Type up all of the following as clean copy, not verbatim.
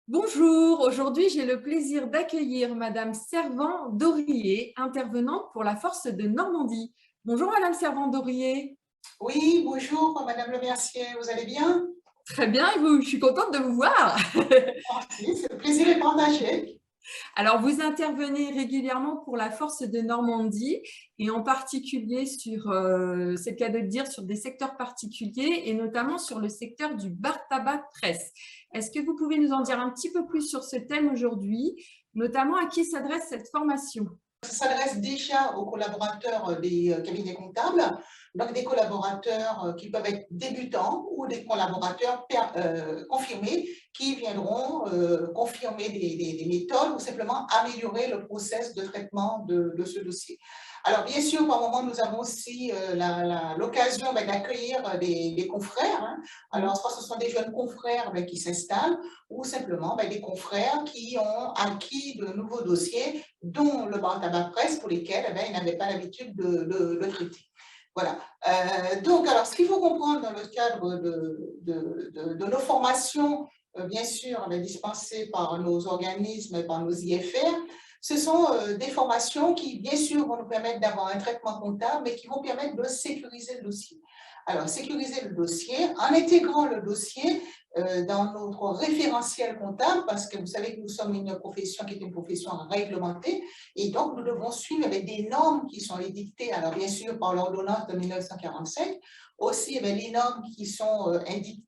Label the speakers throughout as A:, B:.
A: Bonjour, aujourd'hui j'ai le plaisir d'accueillir Madame Servan-Dorier, intervenante pour la Force de Normandie. Bonjour Madame Servan-Dorier.
B: Oui, bonjour Madame Le Mercier, vous allez bien?
A: Très bien, et vous? Je suis contente de vous voir.
B: Merci, c'est le plaisir est partagé.
A: Alors, vous intervenez régulièrement pour la Force de Normandie et en particulier sur, c'est le cas de le dire, sur des secteurs particuliers et notamment sur le secteur du bar tabac presse. Est-ce que vous pouvez nous en dire un petit peu plus sur ce thème aujourd'hui, notamment à qui s'adresse cette formation?
B: Ça s'adresse déjà aux collaborateurs des cabinets comptables, donc des collaborateurs qui peuvent être débutants ou des collaborateurs confirmés qui viendront confirmer des méthodes ou simplement améliorer le process de traitement de ce dossier. Alors, bien sûr, par moment, nous avons aussi l'occasion d'accueillir des confrères, hein. Alors, soit ce sont des jeunes confrères qui s'installent ou simplement des confrères qui ont acquis de nouveaux dossiers dont le bar tabac presse pour lesquels ils n'avaient pas l'habitude de traiter. Voilà. Donc, alors, ce qu'il faut comprendre dans le cadre de nos formations, bien sûr, dispensées par nos organismes, par nos IFR, ce sont des formations qui, bien sûr, vont nous permettre d'avoir un traitement comptable, mais qui vont permettre de sécuriser le dossier. Alors, sécuriser le dossier en intégrant le dossier dans notre référentiel comptable, parce que vous savez que nous sommes une profession qui est une profession réglementée, et donc nous devons suivre avec des normes qui sont édictées, alors bien sûr par l'ordonnance de 1945, aussi les normes qui sont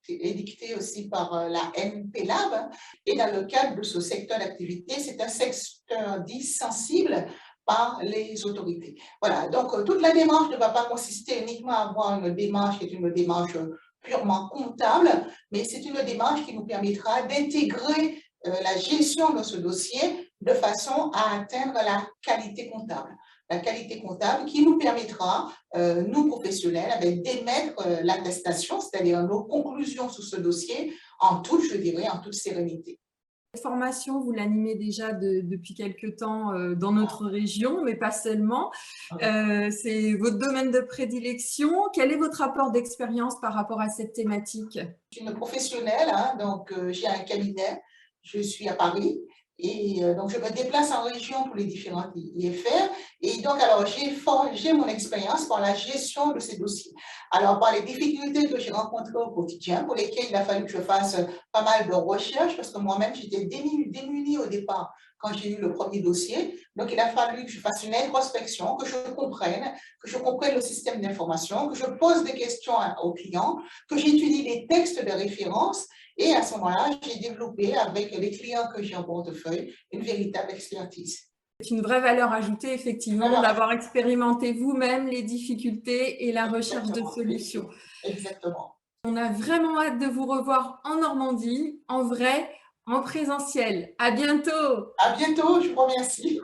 B: édictées aussi par la MPLAB, et dans le cadre de ce secteur d'activité, c'est un secteur dit sensible par les autorités. Voilà, donc toute la démarche ne va pas consister uniquement à avoir une démarche qui est une démarche purement comptable, mais c'est une démarche qui nous permettra d'intégrer la gestion de ce dossier de façon à atteindre la qualité comptable. La qualité comptable qui nous permettra, nous professionnels, d'émettre l'attestation, c'est-à-dire nos conclusions sur ce dossier, en toute, je dirais, en toute sérénité.
A: Cette formation, vous l'animez déjà depuis quelques temps dans notre région, mais pas seulement. C'est votre domaine de prédilection. Quel est votre rapport d'expérience par rapport à cette thématique?
B: Je suis une professionnelle, hein, donc j'ai un cabinet, je suis à Paris, et donc je me déplace en région pour les différentes IFR, et donc alors j'ai forgé mon expérience par la gestion de ces dossiers. Alors par les difficultés que j'ai rencontrées au quotidien, pour lesquelles il a fallu que je fasse pas mal de recherches, parce que moi-même j'étais démunie au départ quand j'ai eu le premier dossier, donc il a fallu que je fasse une introspection, que je comprenne le système d'information, que je pose des questions aux clients, que j'étudie les textes de référence, et à ce moment-là, j'ai développé avec les clients que j'ai en portefeuille une véritable expertise.
A: C'est une vraie valeur ajoutée, effectivement,
B: Alors,
A: d'avoir expérimenté vous-même les difficultés et la recherche de
B: exactement,
A: solutions.
B: exactement.
A: On a vraiment hâte de vous revoir en Normandie, en vrai, en présentiel. À bientôt!
B: À bientôt, je vous remercie.